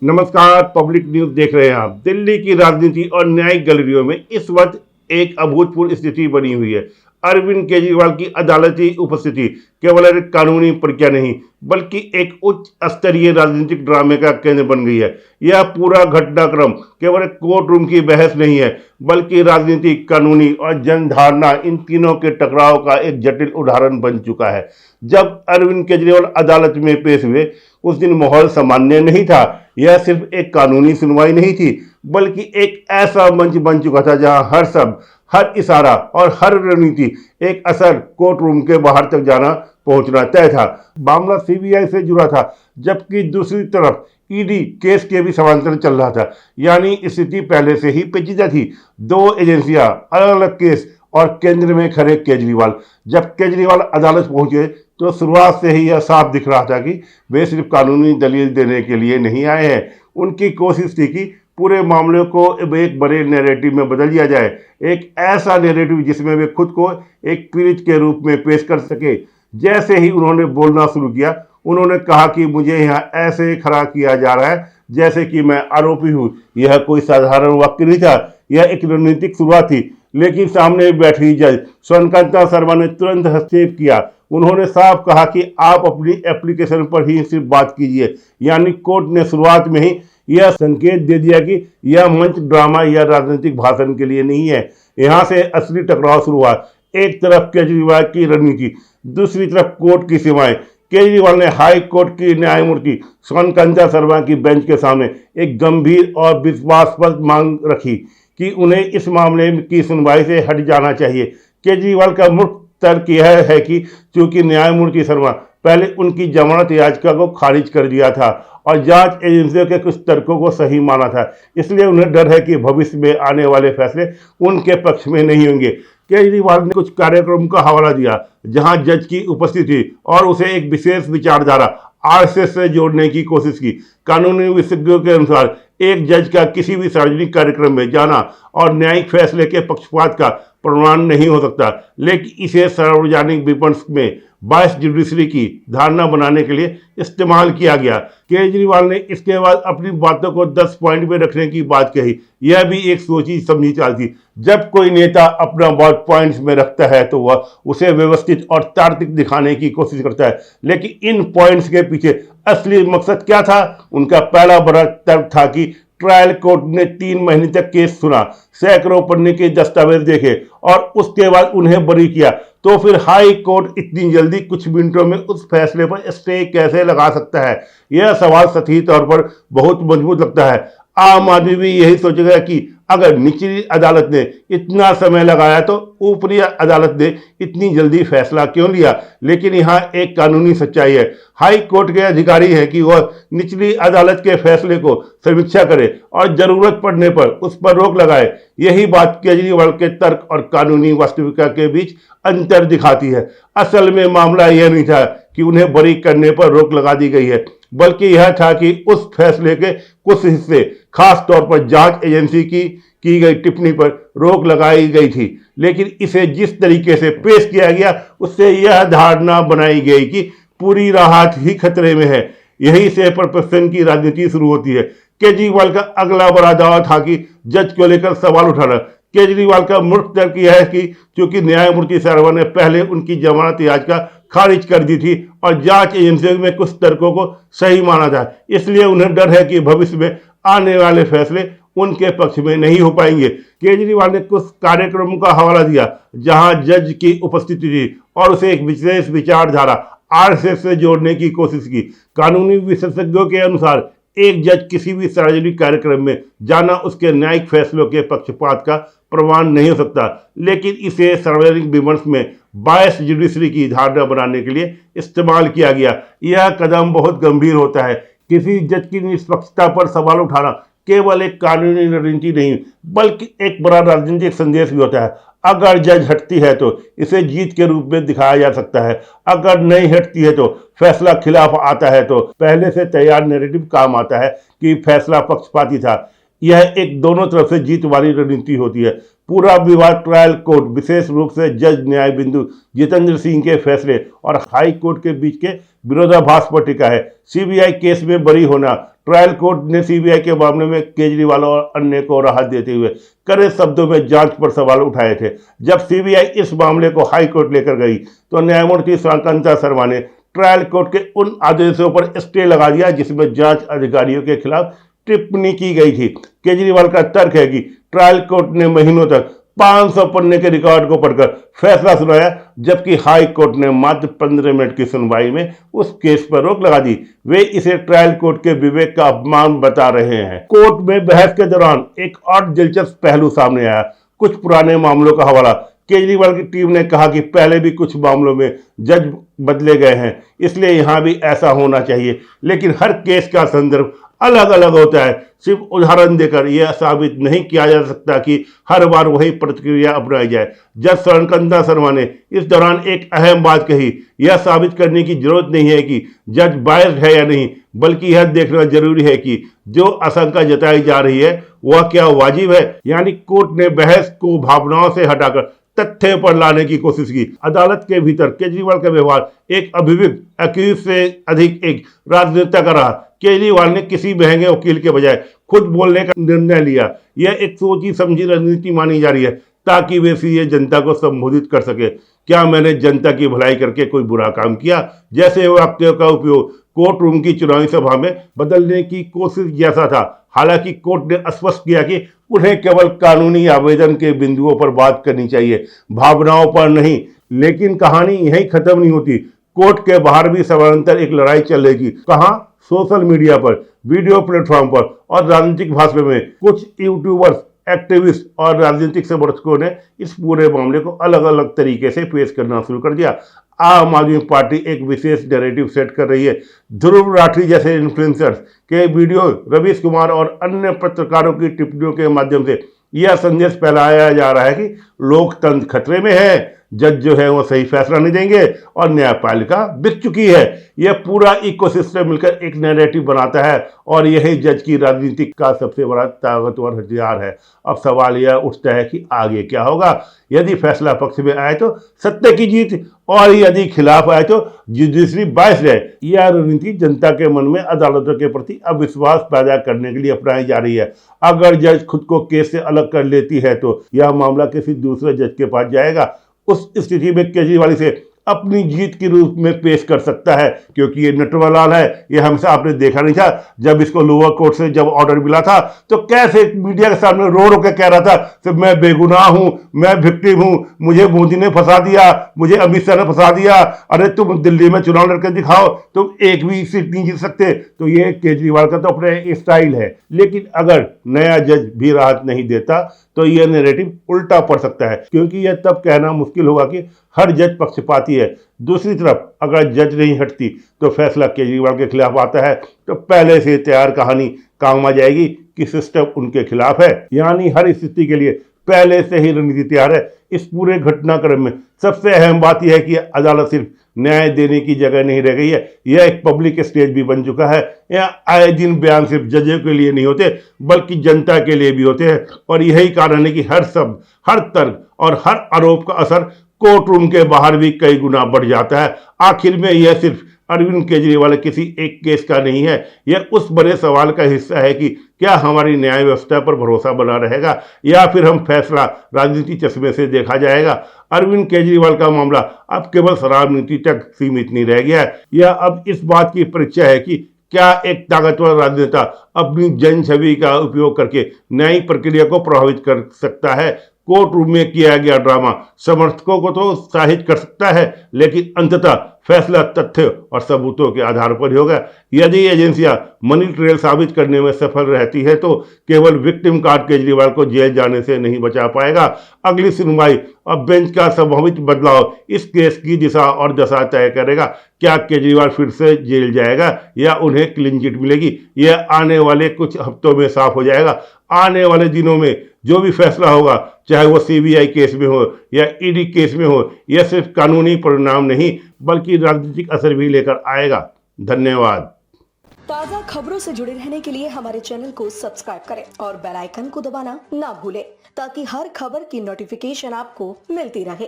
नमस्कार। Public news देख रहे हैं आप। दिल्ली की राजनीति और न्यायिक गैलरियों में इस वक्त एक अभूतपूर्व स्थिति बनी हुई है। अरविंद केजरीवाल की अदालती उपस्थिति केवल एक कानूनी प्रक्रिया नहीं बल्कि एक उच्च स्तरीय राजनीतिक ड्रामे का केंद्र बन गई है। यह पूरा घटनाक्रम केवल एक कोर्ट रूम की बहस नहीं है बल्कि राजनीतिक, कानूनी और जनधारणा इन तीनों के टकराव का एक जटिल उदाहरण बन चुका है। जब अरविंद केजरीवाल अदालत में पेश हुए उस दिन माहौल सामान्य नहीं था। यह सिर्फ एक कानूनी सुनवाई नहीं थी बल्कि एक ऐसा मंच बन चुका था जहां हर शब्द, हर इशारा और हर रणनीति एक असर कोर्ट रूम के बाहर तक जाना पहुंचना तय था। मामला सीबीआई से जुड़ा था जबकि दूसरी तरफ ईडी केस के भी समांतर चल रहा था। यानी स्थिति पहले से ही पेचीदा थी। दो एजेंसियां, अलग अलग केस और केंद्र में खड़े केजरीवाल। जब केजरीवाल अदालत पहुंचे तो शुरुआत से ही यह साफ दिख रहा था कि वे सिर्फ कानूनी दलील देने के लिए नहीं आए हैं। उनकी कोशिश थी कि पूरे मामले को एक बड़े नैरेटिव में बदल दिया जाए, एक ऐसा नैरेटिव जिसमें वे खुद को एक पीड़ित के रूप में पेश कर सके। जैसे ही उन्होंने बोलना शुरू किया, उन्होंने कहा कि मुझे यहाँ ऐसे खड़ा किया जा रहा है जैसे कि मैं आरोपी हूँ। यह कोई साधारण वाक्य नहीं था, यह एक रणनीतिक शुरुआत थी। लेकिन सामने बैठी जज स्वर्णकांता शर्मा ने तुरंत हस्तक्षेप किया। उन्होंने साफ कहा कि आप अपनी एप्लीकेशन पर ही सिर्फ बात कीजिए। यानी कोर्ट ने शुरुआत में ही यह संकेत दे दिया कि यह मंच ड्रामा या राजनीतिक भाषण के लिए नहीं है। यहाँ से असली टकराव शुरू हुआ। एक तरफ केजरीवाल की रणनीति, दूसरी तरफ कोर्ट की सीमाएं। केजरीवाल ने हाई कोर्ट की न्यायमूर्ति स्वर्णकांता शर्मा की बेंच के सामने एक गंभीर और विश्वासप्रद मांग रखी कि उन्हें इस मामले की सुनवाई से हट जाना चाहिए। केजरीवाल का मुख्य तर्क यह है कि चूंकि न्यायमूर्ति शर्मा पहले उनकी जमानत याचिका को खारिज कर दिया था और जांच एजेंसियों के कुछ तर्कों को सही माना था, इसलिए उन्हें डर है कि भविष्य में आने वाले फैसले उनके पक्ष में नहीं होंगे। केजरीवाल ने कुछ कार्यक्रम का हवाला दिया जहां जज की उपस्थिति थी और उसे एक विशेष विचारधारा आरएसएस से जोड़ने की कोशिश की। कानूनी विशेषज्ञों के अनुसार एक जज का किसी भी सार्वजनिक कार्यक्रम में जाना और न्यायिक फैसले के पक्षपात का प्रमाण नहीं हो सकता, लेकिन इसे सार्वजनिक विपक्ष में बायस जुडिशरी की धारणा बनाने के लिए इस्तेमाल किया गया। केजरीवाल ने इसके बाद अपनी बातों को 10 पॉइंट में रखने की बात कही। यह भी एक सोची समझी चाल थी। जब कोई नेता अपना बात पॉइंट्स में रखता है तो वह उसे व्यवस्थित और तार्किक दिखाने की कोशिश करता है, लेकिन इन पॉइंट्स के पीछे असली मकसद क्या था? उनका पहला बड़ा तर्क था कि ट्रायल कोर्ट ने 3 महीने तक केस सुना, सैकड़ों पन्ने के दस्तावेज देखे और उसके बाद उन्हें बरी किया। तो फिर हाई कोर्ट इतनी जल्दी कुछ मिनटों में उस फैसले पर स्टे कैसे लगा सकता है? यह सवाल सही तौर पर बहुत मजबूत लगता है। आम आदमी भी यही सोचेगा कि अगर निचली अदालत ने इतना समय लगाया तो ऊपरी अदालत ने इतनी जल्दी फैसला क्यों लिया? लेकिन यहाँ एक कानूनी सच्चाई है। हाई कोर्ट के अधिकारी हैं कि वह निचली अदालत के फैसले को समीक्षा करे और जरूरत पड़ने पर उस पर रोक लगाए। यही बात केजरीवाल के तर्क और कानूनी वास्तविकता के बीच अंतर दिखाती है। असल में मामला यह नहीं था कि उन्हें बरी करने पर रोक लगा दी गई है, बल्कि यह था कि उस फैसले के कुछ हिस्से, खास तौर पर जांच एजेंसी की गई टिप्पणी पर रोक लगाई गई थी। लेकिन इसे जिस तरीके से पेश किया गया उससे यह धारणा बनाई गई कि पूरी राहत ही खतरे में है। यहीं से परसेप्शन की राजनीति शुरू होती है। केजरीवाल का अगला बड़ा दावा था कि जज को लेकर सवाल उठाना। केजरीवाल का मुख्य तर्क यह है कि क्योंकि न्यायमूर्ति शर्मा ने पहले उनकी जमानत याचिका खारिज कर दी थी और जांच एजेंसियों में कुछ तर्कों को सही माना था, इसलिए उन्हें डर है कि भविष्य में आने वाले फैसले उनके पक्ष में नहीं हो पाएंगे। केजरीवाल ने कुछ कार्यक्रमों का हवाला दिया जहां जज की उपस्थिति थी और उसे एक विशेष विचारधारा आरएसएस से जोड़ने की कोशिश की। कानूनी विशेषज्ञों के अनुसार एक जज किसी भी सार्वजनिक कार्यक्रम में जाना उसके न्यायिक फैसलों के पक्षपात का प्रमाण नहीं हो सकता, लेकिन इसे सार्वजनिक विमर्श में बायस जुडिशरी की धारणा बनाने के लिए इस्तेमाल किया गया। यह कदम बहुत गंभीर होता है। किसी जज की निष्पक्षता पर सवाल उठाना केवल एक कानूनी रणनीति नहीं बल्कि एक बड़ा राजनीतिक संदेश भी होता है। अगर जज हटती है तो इसे जीत के रूप में दिखाया जा सकता है, अगर नहीं हटती है तो फैसला खिलाफ आता है तो पहले से तैयार नैरेटिव काम आता है कि फैसला पक्षपाती था। यह एक दोनों तरफ से जीत वाली रणनीति होती है। पूरा विवाद ट्रायल कोर्ट, विशेष रूप से जज न्याय बिंदु जितेंद्र सिंह के फैसले और हाई कोर्ट के बीच के विरोधाभास पर टिका है। सीबीआई केस में बरी होना, ट्रायल कोर्ट ने सीबीआई के मामले में केजरीवाल और अन्य को राहत देते हुए कड़े शब्दों में जांच पर सवाल उठाए थे। जब सीबीआई इस मामले को हाई कोर्ट लेकर गई तो न्यायमूर्ति कांता शर्मा ने ट्रायल कोर्ट के उन आदेशों पर स्टे लगा दिया जिसमें जांच अधिकारियों के खिलाफ टिप्पणी की गई थी। केजरीवाल का तर्क है कि ट्रायल कोर्ट ने महीनों तक 500 पन्ने के रिकॉर्ड को पढ़कर फैसला सुनाया, जबकि हाई कोर्ट ने मात्र 15 मिनट की सुनवाई में उस केस पर रोक लगा दी। वे इसे ट्रायल कोर्ट के विवेक का अपमान बता रहे हैं। कोर्ट में बहस के दौरान एक और दिलचस्प पहलू सामने आया, कुछ पुराने मामलों का हवाला। केजरीवाल की टीम ने कहा कि पहले भी कुछ मामलों में जज बदले गए हैं, इसलिए यहां भी ऐसा होना चाहिए, लेकिन हर केस का संदर्भ अलग अलग होता है। सिर्फ उदाहरण देकर यह साबित नहीं किया जा सकता कि हर बार वही प्रतिक्रिया अपनाई जाए। जज कांता शर्मा ने इस दौरान एक अहम बात कही, यह साबित करने की जरूरत नहीं है कि जज बायस्ड है या नहीं, बल्कि यह देखना जरूरी है कि जो आशंका जताई जा रही है वह क्या वाजिब है। यानी कोर्ट ने बहस को भावनाओं से हटाकर तथ्य पर लाने की कोशिश की। अदालत के भीतर केजरीवाल का व्यवहार एक अभियुक्त एक्यूज से अधिक एक राजनेता का रहा। केजरीवाल ने किसी महंगे वकील के बजाय खुद बोलने का निर्णय लिया। यह एक सोची समझी रणनीति मानी जा रही है ताकि वे सीधे जनता को संबोधित कर सके। क्या मैंने जनता की भलाई करके कोई बुरा काम किया, जैसे वाक्यों का उपयोग कोर्ट रूम की चुनावी सभा में बदलने की कोशिश जैसा था। हालांकि कोर्ट ने स्पष्ट किया कि उन्हें केवल कानूनी आवेदन के बिंदुओं पर बात करनी चाहिए, भावनाओं पर नहीं। लेकिन कहानी यहीं खत्म नहीं होती। कोर्ट के बाहर भी समानांतर एक लड़ाई चल रही। कहां? सोशल मीडिया पर, वीडियो प्लेटफॉर्म पर और राजनीतिक भाषण में कुछ यूट्यूबर्स, एक्टिविस्ट और राजनीतिक समर्थकों ने इस पूरे मामले को अलग अलग तरीके से पेश करना शुरू कर दिया। आम आदमी पार्टी एक विशेष नैरेटिव सेट कर रही है। ध्रुव राठी जैसे इन्फ्लुएंसर्स के वीडियो, रवीश कुमार और अन्य पत्रकारों की टिप्पणियों के माध्यम से यह संदेश फैलाया जा रहा है कि लोकतंत्र खतरे में है, जज जो है वो सही फैसला नहीं देंगे और न्यायपालिका बिक चुकी है। यह पूरा इकोसिस्टम मिलकर एक नैरेटिव बनाता है और यही जज की राजनीति का सबसे बड़ा ताकतवर हथियार है। अब सवाल यह उठता है कि आगे क्या होगा। यदि फैसला पक्ष में आए तो सत्य की जीत, और यदि खिलाफ आए तो जुडिशरी बायस्ड है। यह रणनीति जनता के मन में अदालतों के प्रति अविश्वास पैदा करने के लिए अपनाई जा रही है। अगर जज खुद को केस से अलग कर लेती है तो यह मामला किसी दूसरे जज के पास जाएगा। उस स्थिति में केजरीवाल से अपनी जीत के रूप में पेश कर सकता है, क्योंकि ये नटवरलाल है। ये हमसे आपने देखा नहीं था, जब इसको लोअर कोर्ट से जब ऑर्डर मिला था तो कैसे मीडिया के सामने रो रो के कह रहा था कि मैं बेगुनाह हूं, मैं विक्टिम हूं, मुझे मोदी ने फंसा दिया, मुझे अमित शाह ने फंसा दिया। अरे तुम दिल्ली में चुनाव लड़कर दिखाओ, तुम एक भी सीट नहीं जीत सकते। तो ये केजरीवाल का तो अपने स्टाइल है। लेकिन अगर नया जज भी राहत नहीं देता तो यह नैरेटिव उल्टा पड़ सकता है, क्योंकि यह तब कहना मुश्किल होगा कि हर जज पक्षपाती है। दूसरी तरफ अगर जज नहीं हटती तो फैसला केजरीवाल के खिलाफ आता है तो पहले से तैयार कहानी काम आ जाएगी कि सिस्टम उनके खिलाफ है। यानी हर स्थिति के लिए पहले से ही रणनीति तैयार है। इस पूरे घटनाक्रम में सबसे अहम बात यह है कि अदालत सिर्फ न्याय देने की जगह नहीं रह गई है, यह एक पब्लिक स्टेज भी बन चुका है। यह आए दिन बयान सिर्फ जजों के लिए नहीं होते बल्कि जनता के लिए भी होते हैं, और यही कारण है कि हर शब्द, हर तर्क और हर आरोप का असर कोर्ट रूम के बाहर भी कई गुना बढ़ जाता है। आखिर में यह सिर्फ अरविंद केजरीवाल किसी एक केस का नहीं है, यह उस बड़े सवाल का हिस्सा है कि क्या हमारी न्याय व्यवस्था पर भरोसा बना रहेगा या फिर हम फैसला राजनीति चश्मे से देखा जाएगा। अरविंद केजरीवाल का मामला अब केवल शराब नीति तक सीमित नहीं रह गया है। यह अब इस बात की परीक्षा है कि क्या एक ताकतवर राजनेता अपनी जन छवि का उपयोग करके न्यायिक प्रक्रिया को प्रभावित कर सकता है। कोर्ट रूम में किया गया ड्रामा समर्थकों को तो उत्साहित कर सकता है, लेकिन अंततः फैसला तथ्य और सबूतों के आधार पर ही होगा। यदि एजेंसियां मनी ट्रेल साबित करने में सफल रहती है तो केवल विक्टिम कार्ड केजरीवाल को जेल जाने से नहीं बचा पाएगा। अगली सुनवाई और बेंच का संभावित बदलाव इस केस की दिशा और दशा तय करेगा। क्या केजरीवाल फिर से जेल जाएगा या उन्हें क्लीन चिट मिलेगी, यह आने वाले कुछ हफ्तों में साफ हो जाएगा। आने वाले दिनों में जो भी फैसला होगा, चाहे वो सीबीआई केस में हो या ईडी केस में हो, यह सिर्फ कानूनी परिणाम नहीं बल्कि राजनीतिक असर भी लेकर आएगा। धन्यवाद। ताज़ा खबरों से जुड़े रहने के लिए हमारे चैनल को सब्सक्राइब करें और बेल आइकन को दबाना ना भूलें, ताकि हर खबर की नोटिफिकेशन आपको मिलती रहे।